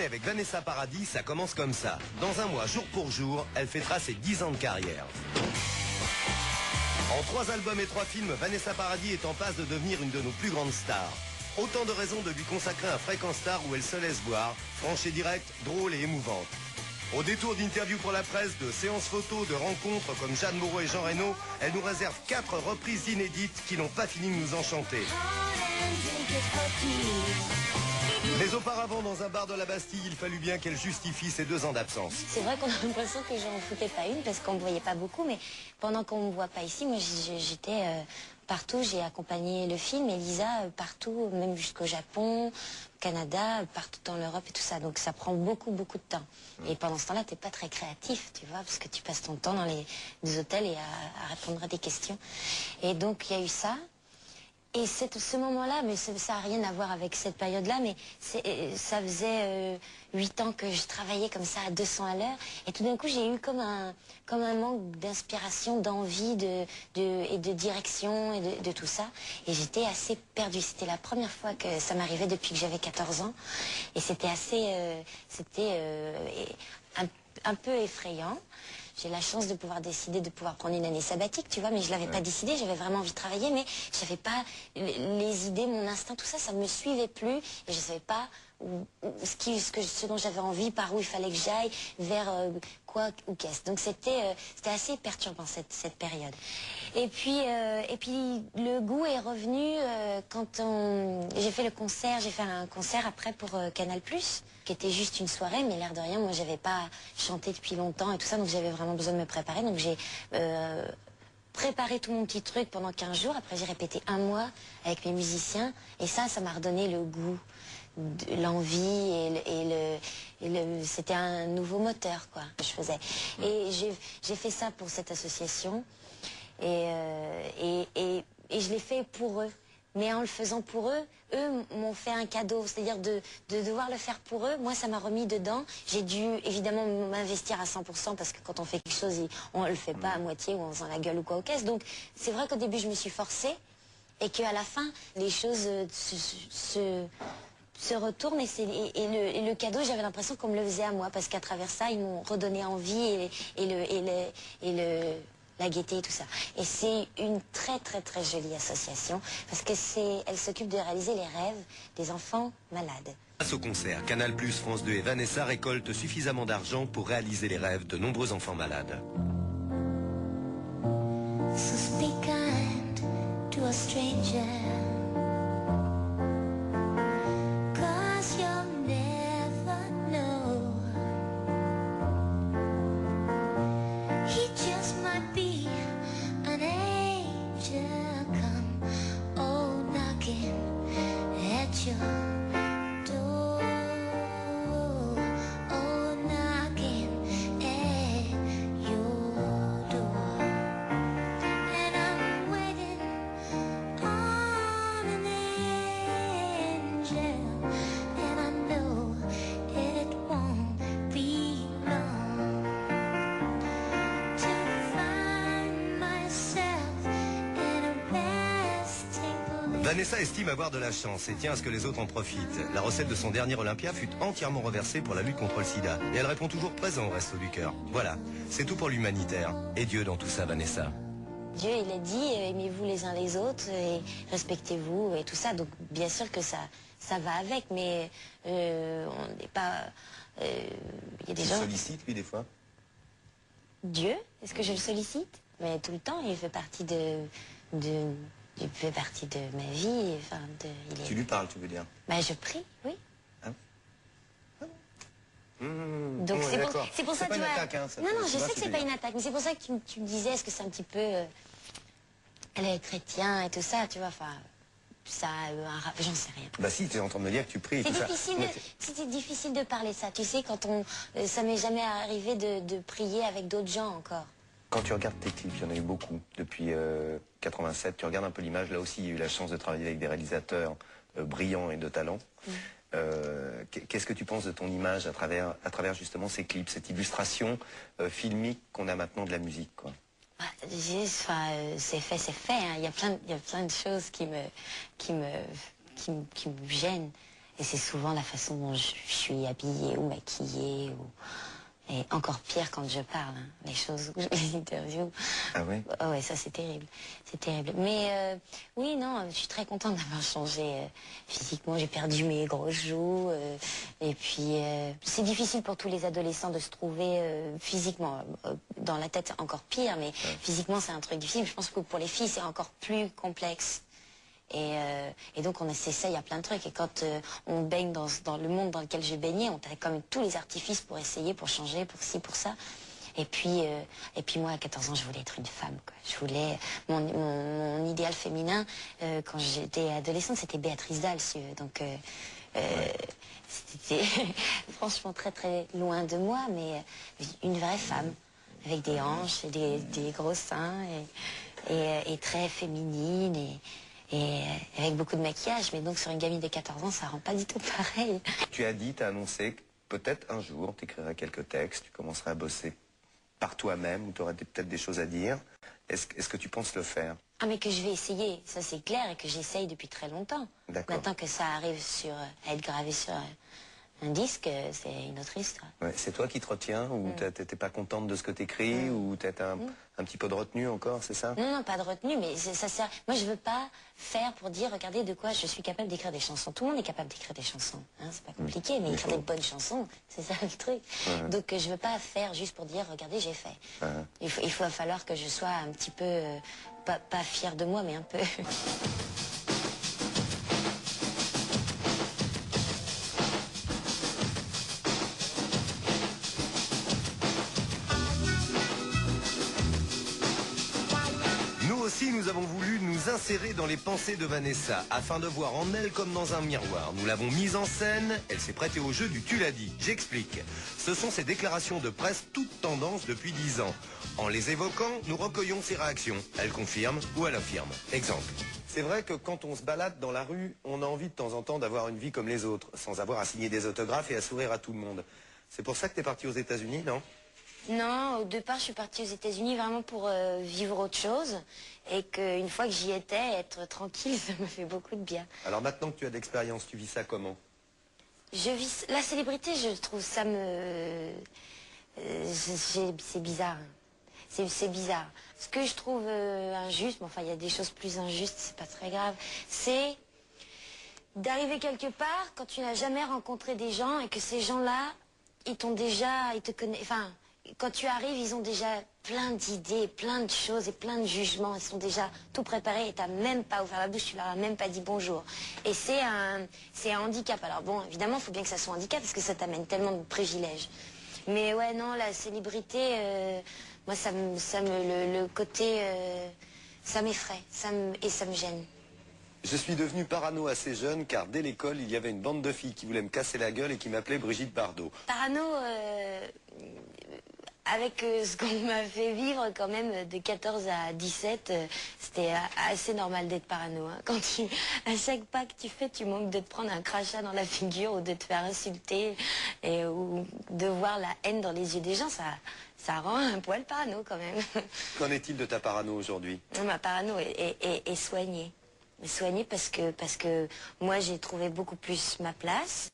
avec Vanessa Paradis, ça commence comme ça. Dans un mois, jour pour jour, elle fêtera ses 10 ans de carrière. En 3 albums et 3 films, Vanessa Paradis est en passe de devenir une de nos plus grandes stars. Autant de raisons de lui consacrer un Fréquence Star où elle se laisse voir, franche et directe, drôle et émouvante. Au détour d'interviews pour la presse, de séances photos, de rencontres comme Jeanne Moreau et Jean Reno, elle nous réserve 4 reprises inédites qui n'ont pas fini de nous enchanter. Mais auparavant, dans un bar de la Bastille, il fallut bien qu'elle justifie ses 2 ans d'absence. C'est vrai qu'on a l'impression que j'en foutais pas une parce qu'on ne me voyait pas beaucoup, mais pendant qu'on ne me voit pas ici, moi j'étais partout, j'ai accompagné le film, Elisa, partout, même jusqu'au Japon, Canada, partout dans l'Europe et tout ça. Donc ça prend beaucoup de temps. Et pendant ce temps-là, tu n'es pas très créatif, tu vois, parce que tu passes ton temps dans les hôtels et à répondre à des questions. Et donc il y a eu ça. Et ce moment-là, mais ça n'a rien à voir avec cette période-là, mais ça faisait 8 ans que je travaillais comme ça à 200 à l'heure. Et tout d'un coup, j'ai eu comme un manque d'inspiration, d'envie et de direction et de tout ça. Et j'étais assez perdue. C'était la première fois que ça m'arrivait depuis que j'avais 14 ans. Et c'était un peu effrayant. J'ai la chance de pouvoir décider de pouvoir prendre une année sabbatique, tu vois, mais je l'avais pas décidé, j'avais vraiment envie de travailler, mais je savais pas les idées, mon instinct, tout ça, ça me suivait plus, et je savais pas ce dont j'avais envie, par où il fallait que j'aille, vers quoi ou qu'est-ce. Donc c'était assez perturbant cette période. Et puis le goût est revenu quand j'ai fait un concert après pour Canal+, qui était juste une soirée, mais l'air de rien, moi j'avais pas chanté depuis longtemps et tout ça, donc j'avais vraiment besoin de me préparer, donc j'ai préparé tout mon petit truc pendant 15 jours, après j'ai répété 1 mois avec mes musiciens, et ça m'a redonné le goût, l'envie c'était un nouveau moteur quoi que je faisais. Et j'ai fait ça pour cette association et je l'ai fait pour eux. Mais en le faisant pour eux, eux m'ont fait un cadeau, c'est-à-dire de devoir le faire pour eux. Moi, ça m'a remis dedans. J'ai dû évidemment m'investir à 100% parce que quand on fait quelque chose, on ne le fait pas à moitié ou en faisant la gueule ou quoi aux caisses. Donc, c'est vrai qu'au début, je me suis forcée et qu'à la fin, les choses se retournent et le cadeau, j'avais l'impression qu'on me le faisait à moi parce qu'à travers ça, ils m'ont redonné envie la gaieté et tout ça. Et c'est une très jolie association parce que elle s'occupe de réaliser les rêves des enfants malades. Grâce au concert, Canal+, France 2 et Vanessa récoltent suffisamment d'argent pour réaliser les rêves de nombreux enfants malades. So speak kind to a stranger. Vanessa estime avoir de la chance et tient à ce que les autres en profitent. La recette de son dernier Olympia fut entièrement reversée pour la lutte contre le sida. Et elle répond toujours présent au Resto du Cœur. Voilà, c'est tout pour l'humanitaire. Et Dieu dans tout ça, Vanessa. Dieu, il a dit, aimez-vous les uns les autres et respectez-vous et tout ça. Donc bien sûr que ça va avec, mais on n'est pas... y a des gens... sollicite, lui, des fois? Dieu? Est-ce que je le sollicite? Mais tout le temps, il fait partie il fait partie de ma vie. Enfin, Tu lui parles, tu veux dire? Bah, je prie, oui. Hein? Donc c'est pour ça que tu vois... Attaque, hein, non, je sais que c'est pas une attaque, mais c'est pour ça que tu me disais, est-ce que c'est un petit peu... elle est chrétien et tout ça, tu vois, enfin... Ça, j'en sais rien. Bah si, tu es en train de me dire que tu pries. C'est difficile de parler de ça. Tu sais, quand ça m'est jamais arrivé de prier avec d'autres gens encore. Quand tu regardes tes clips, il y en a eu beaucoup depuis 87. Tu regardes un peu l'image. Là aussi, il y a eu la chance de travailler avec des réalisateurs brillants et de talent. Qu'est-ce que tu penses de ton image à travers justement ces clips, cette illustration filmique qu'on a maintenant de la musique, quoi? C'est fait. Hein. Il y a plein de choses qui me gênent. Et c'est souvent la façon dont je suis habillée ou maquillée. Et encore pire quand je parle, hein, les choses, les interviews. Ah oui? Oh ouais, ça c'est terrible. C'est terrible. Mais oui, non, je suis très contente d'avoir changé physiquement. J'ai perdu mes grosses joues. Et puis, c'est difficile pour tous les adolescents de se trouver physiquement. Dans la tête, c'est encore pire, mais physiquement, c'est un truc difficile. Je pense que pour les filles, c'est encore plus complexe. Et donc on s'essaye à plein de trucs. Et quand on baigne dans le monde dans lequel je baignais, on a quand même tous les artifices pour essayer, pour changer, pour ci, pour ça. Et puis moi, à 14 ans, je voulais être une femme, quoi. Je voulais... Mon idéal féminin, quand j'étais adolescente, c'était Béatrice Dalle, si tu veux. Donc c'était franchement très très loin de moi, mais une vraie femme, avec des hanches, et des gros seins, et très féminine, et avec beaucoup de maquillage. Mais donc sur une gamine de 14 ans, ça rend pas du tout pareil. Tu as dit, tu as annoncé que peut-être un jour, tu écriras quelques textes, tu commenceras à bosser par toi-même, ou tu auras peut-être des choses à dire. Est-ce que tu penses le faire? Ah, mais que je vais essayer, ça c'est clair, et que j'essaye depuis très longtemps. D'accord. Maintenant que ça arrive à être gravé sur un disque, c'est une autre histoire. Ouais, c'est toi qui te retiens, ou t'es pas contente de ce que t'écris, ou t'as un petit peu de retenue encore, c'est ça? Non, non, pas de retenue, mais ça sert... Moi, je veux pas faire pour dire, regardez de quoi je suis capable d'écrire des chansons. Tout le monde est capable d'écrire des chansons, hein, c'est pas compliqué, mais écrire des bonnes chansons, c'est ça le truc. Donc, je veux pas faire juste pour dire, regardez, j'ai fait. Il va falloir que je sois un petit peu, pas fière de moi, mais un peu... Aussi, nous avons voulu nous insérer dans les pensées de Vanessa, afin de voir en elle comme dans un miroir. Nous l'avons mise en scène, elle s'est prêtée au jeu du tu l'as dit. J'explique. Ce sont ses déclarations de presse toutes tendances depuis 10 ans. En les évoquant, nous recueillons ses réactions. Elle confirme ou elle affirme. Exemple. C'est vrai que quand on se balade dans la rue, on a envie de temps en temps d'avoir une vie comme les autres, sans avoir à signer des autographes et à sourire à tout le monde. C'est pour ça que t'es parti aux États-Unis, non? Non, au départ, je suis partie aux États-Unis vraiment pour vivre autre chose. Et qu'une fois que j'y étais, être tranquille, ça me fait beaucoup de bien. Alors maintenant que tu as de l'expérience, tu vis ça comment? Je vis... La célébrité, je trouve ça me... c'est bizarre. C'est bizarre. Ce que je trouve injuste, mais enfin, il y a des choses plus injustes, c'est pas très grave, c'est d'arriver quelque part quand tu n'as jamais rencontré des gens et que ces gens-là, ils te connaissent... Enfin, quand tu arrives, ils ont déjà plein d'idées, plein de choses et plein de jugements. Ils sont déjà tout préparés et tu n'as même pas ouvert la bouche, tu leur as même pas dit bonjour. Et c'est un handicap. Alors bon, évidemment, il faut bien que ça soit un handicap parce que ça t'amène tellement de privilèges. Mais ouais, non, la célébrité, moi, le côté, ça m'effraie et ça me gêne. Je suis devenu parano assez jeune car dès l'école, il y avait une bande de filles qui voulaient me casser la gueule et qui m'appelaient Brigitte Bardot. Parano, avec ce qu'on m'a fait vivre quand même de 14 à 17, c'était assez normal d'être parano. Hein. Quand à chaque pas que tu fais, tu manques de te prendre un crachat dans la figure ou de te faire insulter ou de voir la haine dans les yeux des gens, ça rend un poil parano quand même. Qu'en est-il de ta parano aujourd'hui? Ma parano est soignée. Soignée parce que moi j'ai trouvé beaucoup plus ma place.